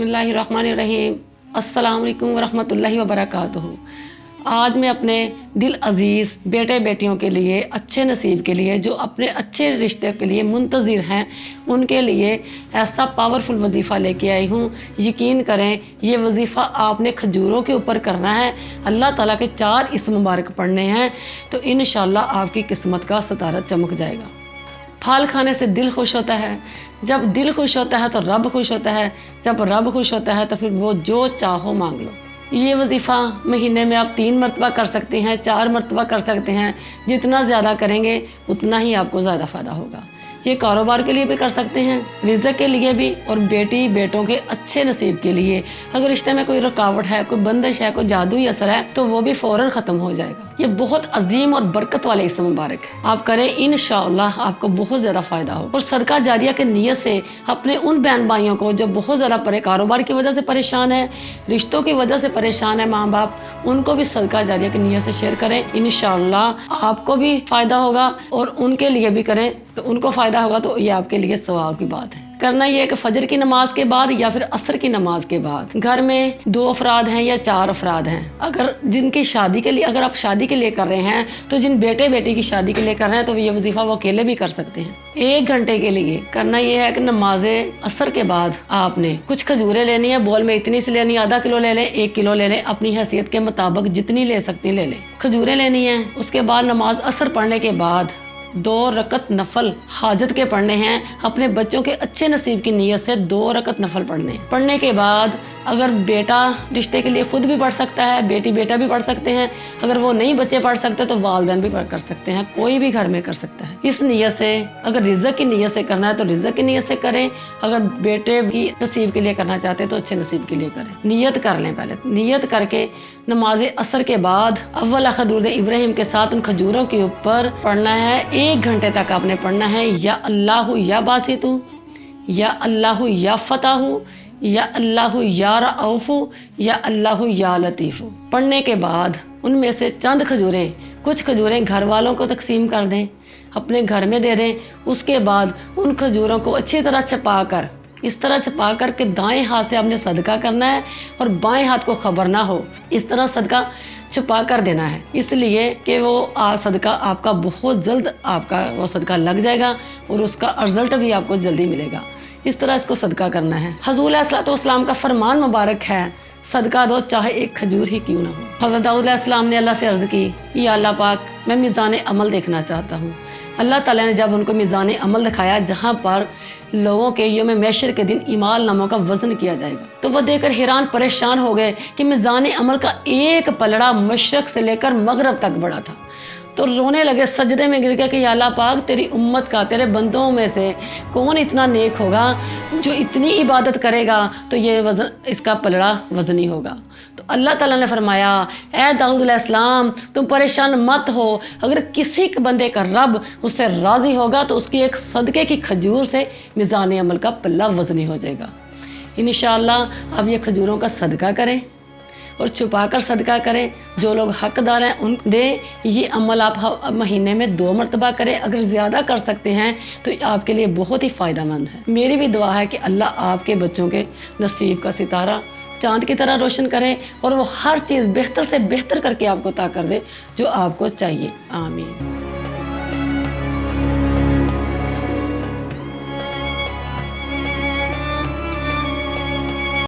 बिस्मिल्लाहिर्रहमानिर्रहीम। अस्सलाम वालेकुम वरहमतुल्लाहि वबरकातुहू। आज मैं अपने दिल अज़ीज़ बेटे बेटियों के लिए, अच्छे नसीब के लिए, जो अपने अच्छे रिश्ते के लिए मुंतज़िर हैं, उनके लिए ऐसा पावरफुल वजीफ़ा लेके आई हूँ। यकीन करें, ये वजीफ़ा आपने खजूरों के ऊपर करना है। अल्लाह ताला के 4 इस्म मुबारक पढ़ने हैं, तो इंशाअल्लाह आपकी किस्मत का सितारा चमक जाएगा। फल खाने से दिल खुश होता है, जब दिल खुश होता है तो रब खुश होता है, जब रब खुश होता है तो फिर वो जो चाहो मांग लो। ये वजीफ़ा महीने में आप 3 मरतबा कर सकते हैं, 4 मरतबा कर सकते हैं। जितना ज़्यादा करेंगे उतना ही आपको ज़्यादा फ़ायदा होगा। ये कारोबार के लिए भी कर सकते हैं, रिज़्क़ के लिए भी, और बेटी बेटों के अच्छे नसीब के लिए। अगर रिश्ते में कोई रुकावट है, कोई बंदिश है, कोई जादुई असर है, तो वो भी फ़ौरन ख़त्म हो जाएगा। ये बहुत अजीम और बरकत वाले इस्म मुबारक है। आप करें, इंशाअल्लाह आपको बहुत ज़्यादा फ़ायदा हो। और सदका जारिया के नियत से अपने उन बहन भाइयों को जो बहुत ज़्यादा कारोबार की वजह से परेशान है, रिश्तों की वजह से परेशान है, माँ बाप, उनको भी सदका जारिया की नियत से शेयर करें। इंशाअल्लाह आपको भी फ़ायदा होगा और उनके लिए भी करें तो उनको फ़ायदा होगा। तो ये आपके लिए सवाब की बात है। करना ये है कि फजर की नमाज के बाद या फिर असर की नमाज के बाद, घर में 2 अफराद हैं या 4 अफराद हैं, अगर जिनकी शादी के लिए, अगर आप शादी के लिए कर रहे हैं, तो जिन बेटे बेटी की शादी के लिए कर रहे हैं, तो ये वजीफ़ा वो अकेले भी कर सकते हैं। 1 घंटे के लिए करना ये है कि नमाज असर के बाद आपने कुछ खजूरें लेनी है, बोल में इतनी सी लेनी है, आधा किलो ले लें, 1 किलो ले लें, अपनी हैसियत के मुताबिक जितनी ले सकती ले लें। खजूरें लेनी है। उसके बाद नमाज असर पढ़ने के बाद 2 रकत नफल हाजत के पढ़ने हैं। अपने बच्चों के अच्छे नसीब की नीयत से 2 रकत नफल पढ़ने के बाद, अगर बेटा रिश्ते के लिए खुद भी पढ़ सकता है, बेटी बेटा भी पढ़ सकते हैं। अगर वो नहीं बच्चे पढ़ सकते तो वालिदैन भी कर सकते हैं, कोई भी घर में कर सकता है। इस नीयत से, अगर रिज़्क़ की नीयत से करना है तो रिज़्क़ की नीयत से करें, अगर बेटे की नसीब के लिए करना चाहते हैं तो अच्छे नसीब के लिए करें। नीयत कर लें। पहले नीयत करके नमाज असर के बाद अव्वल आखिर दुरूद इब्राहिम के साथ उन खजूरों के ऊपर पढ़ना है। 1 घंटे तक आपने पढ़ना है। या अल्लाह या बासितु, या अल्लाह या फताहु, या अल्लाह या रऊफ़ु, या अल्लाह या लतीफ़ु। पढ़ने के बाद उनमें से चंद खजूरें, कुछ खजूरें घर वालों को तकसीम कर दें, अपने घर में दे दें। उसके बाद उन खजूरों को अच्छी तरह छपा कर, इस तरह छपा कर के दाएं हाथ से आपने सदका करना है और बाएं हाथ को खबर ना हो, इस तरह सदका छुपा कर देना है, इसलिए कि वो सदका आपका बहुत जल्द आपका वो सदका लग जाएगा और उसका रिजल्ट भी आपको जल्दी मिलेगा। इस तरह इसको सदका करना है। हुज़ूर अलैहिस्सलाम का फरमान मुबारक है, सदका दो चाहे 1 खजूर ही क्यों ना हो। हज़रत दाऊद अलैहिस्सलाम ने अल्लाह से अर्ज़ की, या अल्लाह पाक, मैं मीज़ान अमल देखना चाहता हूँ। अल्लाह ताला ने जब उनको मीज़ान अमल दिखाया, जहाँ पर लोगों के यौम महशर के दिन ईमाल नामों का वज़न किया जाएगा, तो वह देखकर हैरान परेशान हो गए कि मीज़ान अमल का एक पलड़ा मशरक़ से लेकर मगरब तक बड़ा था। तो रोने लगे, सजदे में गिर गए कि या अल्लाह पाक, तेरी उम्मत का, तेरे बंदों में से कौन इतना नेक होगा जो इतनी इबादत करेगा तो ये वज़न, इसका पलड़ा वज़नी होगा। तो अल्लाह ताला ने फरमाया, ए दाऊद अलैहिस्सलाम, तुम परेशान मत हो। अगर किसी बंदे का रब उससे राज़ी होगा तो उसकी एक सदक़े की खजूर से मीज़ान अमल का पल्ला वज़नी हो जाएगा। इंशाअल्लाह अब ये खजूरों का सदका करें और छुपा कर सदका करें। जो लोग हकदार हैं उन दें। ये अमल आप महीने में 2 मरतबा करें। अगर ज़्यादा कर सकते हैं तो आपके लिए बहुत ही फ़ायदेमंद है। मेरी भी दुआ है कि अल्लाह आपके बच्चों के नसीब का सितारा चाँद की तरह रोशन करे और वो हर चीज़ बेहतर से बेहतर करके आपको अता कर दे जो आपको चाहिए। आमीन।